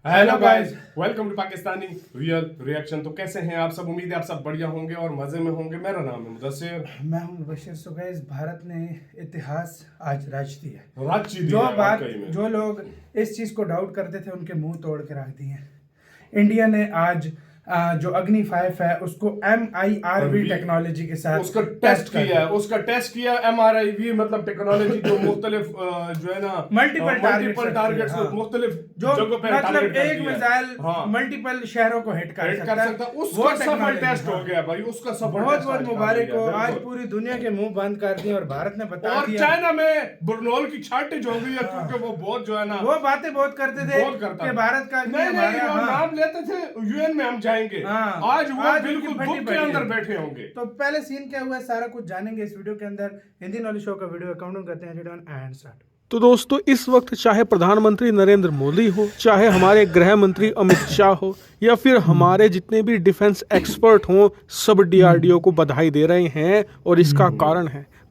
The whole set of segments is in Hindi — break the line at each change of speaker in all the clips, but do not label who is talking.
Hello guys, welcome to Pakistani real reaction. तो कैसे हैं आप सब? उम्मीद है आप सब बढ़िया होंगे और मजे में होंगे। मेरा नाम है मुदस्सिर,
मैं हूं मुबशिर। सो गाइस, भारत ने इतिहास आज रच दिया।
रांची दी
जो
है
बात
वाकई में।
जो लोग इस चीज को डाउट करते थे उनके मुंह तोड़ के रख दिए। इंडिया ने आज जो अग्नि 5 है उसको MIRV टेक्नोलॉजी के साथ
उसका टेस्ट किया MRIV मतलब टेक्नोलॉजी जो मुख्तलिफ जो है ना
मल्टीपल
टारगेट्स को मुख्तलिफ
जो
जगहों पे
मतलब एक मिसाइल मल्टीपल शहरों को हिट कर सकता है।
उसका सफल टेस्ट हो गया भाई, उसका सफल
बहुत बहुत मुबारक हो। आज पूरी दुनिया के मुंह बंद कर दिए और भारत ने बता
और
दिया।
चाइना में बुरनोल की छाटेज हो गई है क्योंकि वो बहुत जो है ना
वो बातें बहुत करते थे कि भारत का
नहीं वो नाम लेते थे UN में हम जाएंगे। आज वो बिल्कुल दुख के अंदर बैठे होंगे।
तो पहले सीन क्या हुआ सारा कुछ जानेंगे इस वीडियो के अंदर। हिंदी नॉलेज शो का वीडियो काउंट करते हैं एंड स्टार्ट।
तो दोस्तों, इस वक्त चाहे प्रधानमंत्री नरेंद्र मोदी हो, चाहे हमारे गृह मंत्री अमित शाह हो, या फिर हमारे जितने भी डिफेंस एक्सपर्ट हों, सब DRDO को बधाई दे रहे हैं। और इसका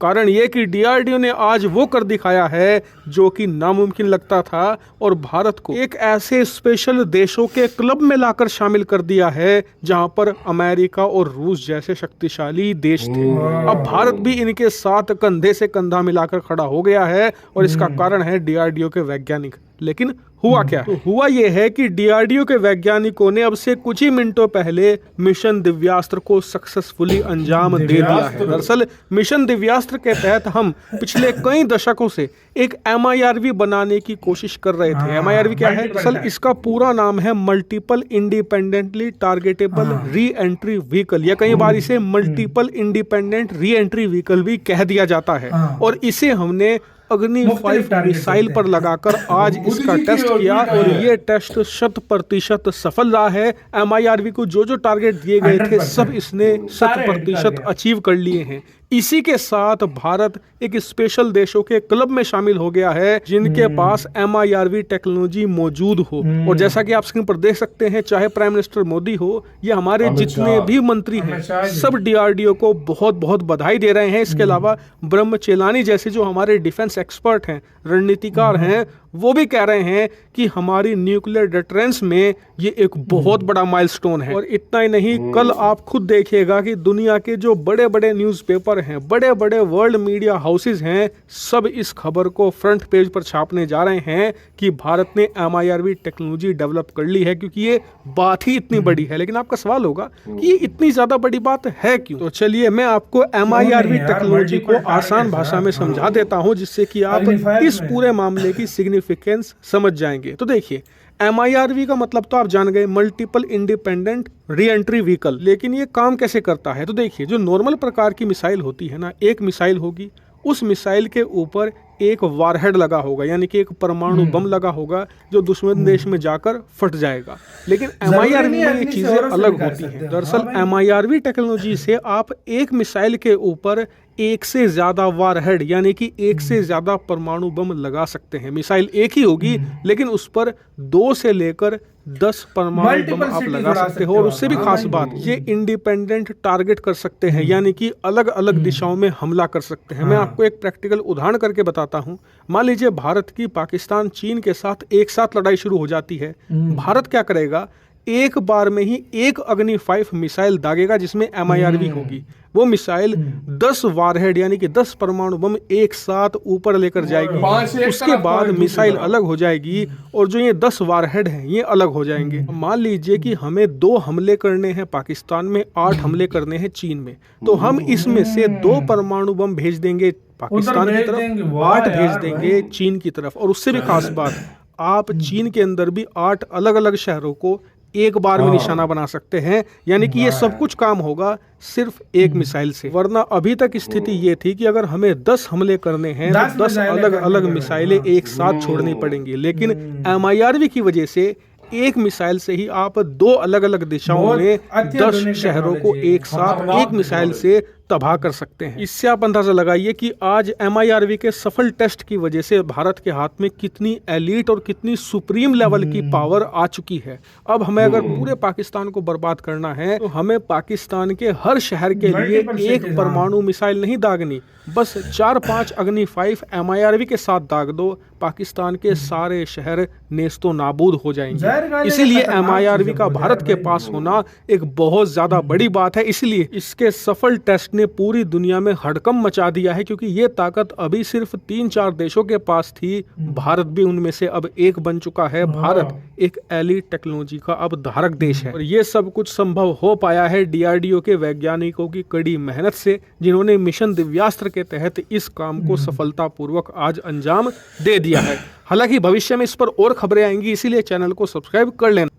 कारण ये कि DRDO ने आज वो कर दिखाया है जो कि नामुमकिन लगता था, और भारत को एक ऐसे स्पेशल देशों के क्लब में लाकर शामिल कर दिया है जहां पर अमेरिका और रूस जैसे शक्तिशाली देश थे। अब भारत भी इनके साथ कंधे से कंधा मिलाकर खड़ा हो गया है, और इसका कारण है DRDO के वैज्ञानिक। लेकिन हुआ क्या है? हुआ ये है कि DRDO के वैज्ञानिकों ने अब से कुछ ही मिनटों पहले मिशन दिव्यास्त्र को सक्सेसफुली अंजाम दे दिया है। दरअसल मिशन दिव्यास्त्र के तहत हम पिछले कई दशकों से एक MIRV बनाने की कोशिश कर रहे थे। MIRV क्या है? दरअसल इसका पूरा नाम है multiple independently targetable re entry vehicle, या कई बार इसे multiple independent re entry vehicle भी कह दिया जाता है। और इसे हमने अग्नि 5 मिसाइल पर लगाकर आज इसका टेस्ट किया, और ये टेस्ट 100% सफल रहा है। MIRV को जो जो टारगेट दिए गए थे सब इसने 100% अचीव कर लिए हैं। इसी के साथ भारत एक स्पेशल देशों के क्लब में शामिल हो गया है जिनके पास MIRV टेक्नोलॉजी मौजूद हो। और जैसा कि आप स्क्रीन पर देख सकते हैं, चाहे प्राइम मिनिस्टर मोदी हो या हमारे जितने भी मंत्री हैं, सब DRDO को बहुत बहुत बधाई दे रहे हैं। इसके अलावा ब्रह्म चेलानी जैसे जो हमारे डिफेंस एक्सपर्ट हैं, रणनीतिकार हैं, वो भी कह रहे हैं कि हमारी न्यूक्लियर डिटरेंस में ये एक बहुत बड़ा माइलस्टोन है। और इतना ही नहीं, कल आप खुद देखिएगा कि दुनिया के जो बड़े बड़े न्यूज़पेपर हैं, बड़े बड़े वर्ल्ड मीडिया हाउसेज हैं, सब इस खबर को फ्रंट पेज पर छापने जा रहे हैं कि भारत ने MIRV टेक्नोलॉजी डेवलप कर ली है, क्योंकि ये बात ही इतनी बड़ी है। लेकिन आपका सवाल होगा कि ये इतनी ज्यादा बड़ी बात है क्यों? तो चलिए मैं आपको MIRV टेक्नोलॉजी को आसान भाषा में समझा देता हूं, जिससे कि आप इस पूरे मामले की सिग्निफिकेंस समझ जाएंगे। तो देखिए, MIRV का मतलब तो आप जान गए, multiple independent re entry vehicle. लेकिन ये काम कैसे करता है? तो देखिए, जो नॉर्मल प्रकार की मिसाइल होती है ना, एक मिसाइल होगी, उस मिसाइल के ऊपर एक वारहेड लगा होगा, यानी कि एक परमाणु बम लगा होगा जो दुश्मन देश में जाकर फट जाएगा। लेकिन MIRV में ये चीजें अलग होती हैं। दरअसल MIRV टेक्नोलॉजी से आप एक मिसाइल के ऊपर एक से ज्यादा वारहेड, यानी कि एक से ज्यादा परमाणु बम लगा सकते हैं। मिसाइल एक ही होगी लेकिन उस पर 2 से लेकर 10 परमाणु बम आप लगा सकते हो। और उससे भी खास बात, ये इंडिपेंडेंट टारगेट कर सकते हैं, यानी कि अलग अलग दिशाओं में हमला कर सकते हैं। मैं आपको एक प्रैक्टिकल उदाहरण करके बताता हूं। मान लीजिए भारत की पाकिस्तान चीन के साथ एक साथ लड़ाई शुरू हो जाती है। भारत क्या करेगा? एक बार में ही एक अग्नि 5 मिसाइल दागेगा जिसमें MIRV होगी। वो मिसाइल 10 वारहेड यानी कि 10 परमाणु बम एक साथ ऊपर लेकर जाएगी। उसके बाद मिसाइल अलग हो जाएगी और जो ये 10 वारहेड हैं ये अलग हो जाएंगे। मान लीजिए कि हमें 2 हमले करने हैं पाकिस्तान में, 8 हमले करने हैं चीन में, तो हम इसमें से 2 परमाणु बम भेज देंगे पाकिस्तान की तरफ, 8 भेज देंगे चीन की तरफ। और उससे भी खास बात, आप चीन के अंदर भी 8 अलग अलग शहरों को एक बार में निशाना बना सकते हैं, यानी कि ये सब कुछ काम होगा सिर्फ एक मिसाइल से। वरना अभी तक स्थिति ये थी कि अगर हमें 10 हमले करने हैं तो 10 अलग अलग मिसाइलें एक साथ छोड़नी पड़ेंगी। लेकिन MIRV की वजह से एक मिसाइल से ही आप 2 अलग अलग दिशाओं में 10 शहरों को एक साथ एक मिसाइल से तबाह कर सकते हैं। इससे आप अंदाजा लगाइए कि आज MIRV के सफल टेस्ट की वजह से भारत के हाथ में कितनी एलीट और कितनी सुप्रीम लेवल की पावर आ चुकी है। अब हमें अगर पूरे पाकिस्तान को बर्बाद करना है तो हमें पाकिस्तान के हर शहर के लिए एक परमाणु मिसाइल नहीं दागनी, बस 4-5 अग्नि 5 MIRV के साथ दाग दो, पाकिस्तान के सारे शहर नेस्तो नाबूद हो जाएंगे। इसीलिए MIRV का भारत के पास होना एक बहुत ज्यादा बड़ी बात है। इसलिए इसके सफल टेस्ट ने पूरी दुनिया में हड़कंप मचा दिया है, क्योंकि ये ताकत अभी सिर्फ 3-4 देशों के पास थी, भारत भी उनमें से अब एक बन चुका है। भारत एक एलीट टेक्नोलॉजी का अब धारक देश है और ये सब कुछ संभव हो पाया है DRDO के वैज्ञानिकों की कड़ी मेहनत से, जिन्होंने मिशन दिव्यास्त्र के तहत इस काम को सफलतापूर्वक आज अंजाम दे दिया है। हालांकि भविष्य में इस पर और खबरें आएंगी, इसीलिए चैनल को सब्सक्राइब कर लेना।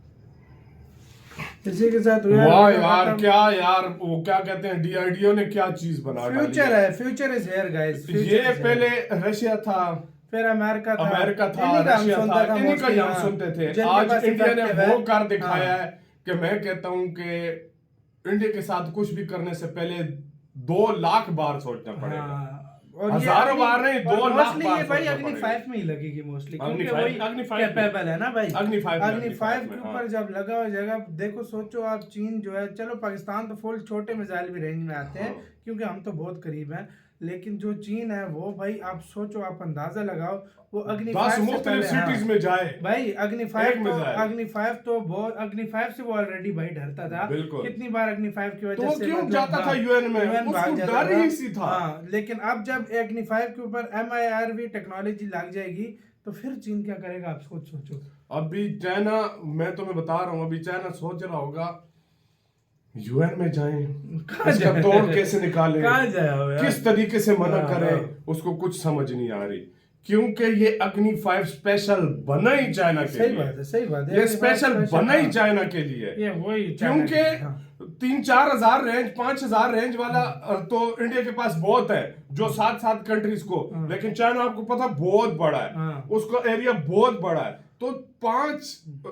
इसी के साथ
वाह यार, क्या यार, वो क्या कहते हैं, DRDO ने क्या चीज बना डाली
फ्यूचर है, फ्यूचर इज हियर गाइस।
ये पहले रशिया था,
फिर अमेरिका था,
रशिया था, इन्हीं का ही हम सुनते थे। आज इंडिया ने वो कर दिखाया है कि मैं कहता हूं कि इंडिया के साथ कुछ भी करने से पहले 2 लाख बार सोचना पड़ेगा।
और
हजारों बार नहीं, 2 लाख बार
भाई अग्नि 5 में ही लगेगी मोस्टली, क्योंकि वही
अग्नि 5
कैपेबल है ना भाई।
अग्नि 5
के ऊपर जब लगा हो जाएगा, देखो सोचो आप, चीन जो है, चलो पाकिस्तान तो फुल छोटे मिसाइल भी रेंज में आते हैं क्योंकि हम तो बहुत करीब हैं, लेकिन जो चीन है वो भाई आप सोचो, आप अंदाजा लगाओ, वो अग्नि 5
सिटीज में जाए
भाई। अग्नि 5 तो बहुत, अग्नि 5 से वो ऑलरेडी भाई डरता था। कितनी बार अग्नि 5 की वजह से
क्यों जाता था यूएन में, उसको डर ही सी था।
लेकिन अब जब अग्नि 5 के ऊपर MIRV टेक्नोलॉजी लग जाएगी तो फिर चीन क्या करेगा, आप खुद सोचो।
अभी चाइना, मैं तुम्हें बता रहा हूँ, अभी चाइना सोच रहा होगा यूएन में जाएं, इसका तोड़ कैसे निकाले, किस तरीके से मना करें, उसको कुछ समझ नहीं आ रही, क्योंकि ये अग्नि 5 स्पेशल बना ही चाइना के लिए।
सही बात है,
ये स्पेशल बना ही चाइना के लिए, क्योंकि 3-4 हजार रेंज, 5,000 रेंज वाला तो इंडिया के पास बहुत है, जो 7 कंट्रीज को, लेकिन चाइना आपको पता बहुत बड़ा है, उसका एरिया बहुत बड़ा है, तो 5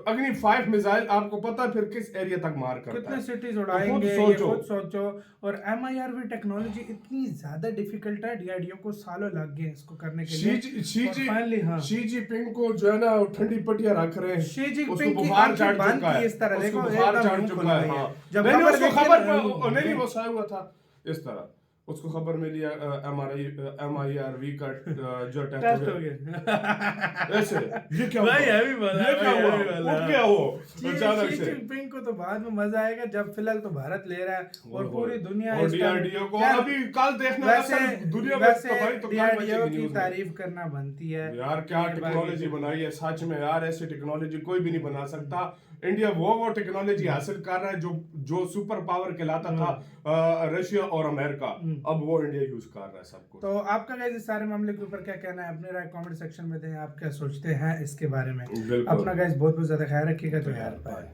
अग्नि 5 मिसाइल आपको पता फिर किस एरिया तक मार करता है,
कितने सिटीज उड़ाएंगे, ये खुद सोचो। और MIRV टेक्नोलॉजी इतनी ज्यादा डिफिकल्ट है, DRDO को सालों लग गए इसको करने के लिए।
शी जिनपिंग को जो है ना ठंडी पटिया रख रहे हैं,
शी जिनपिंग
की बुखार चढ़ चुका है,
इस तरह देखो,
बुखार चढ़ चुका है। जब खबर नहीं वो साया हुआ था इस तरह, उसको खबर मिली MIRV का जो टेस्ट हो गया ऐसे, ये क्या भाई, ये क्या हुआ, उठ गया वो अचानक से।
जिनपिंग को तो बाद में मजा आएगा, जब फिलहाल तो भारत ले रहा है और पूरी दुनिया
और DRDO को अभी कल देखना, दुनिया में तो
DRDO की तारीफ करना बनती है
यार। क्या टेक्नोलॉजी बनाई है सच में यार, ऐसी टेक्नोलॉजी कोई भी नहीं बना सकता। इंडिया वो टेक्नोलॉजी हासिल कर रहा है जो सुपर पावर कहलाता था रशिया और अमेरिका, अब वो इंडिया यूज कर रहा है सब कुछ।
तो आपका गाइस इस सारे मामले के ऊपर क्या कहना है, अपने राय कमेंट सेक्शन में दें, आप क्या सोचते हैं इसके बारे में। अपना गाइस बहुत बहुत ज्यादा ख्याल रखिएगा, तो यार बाय।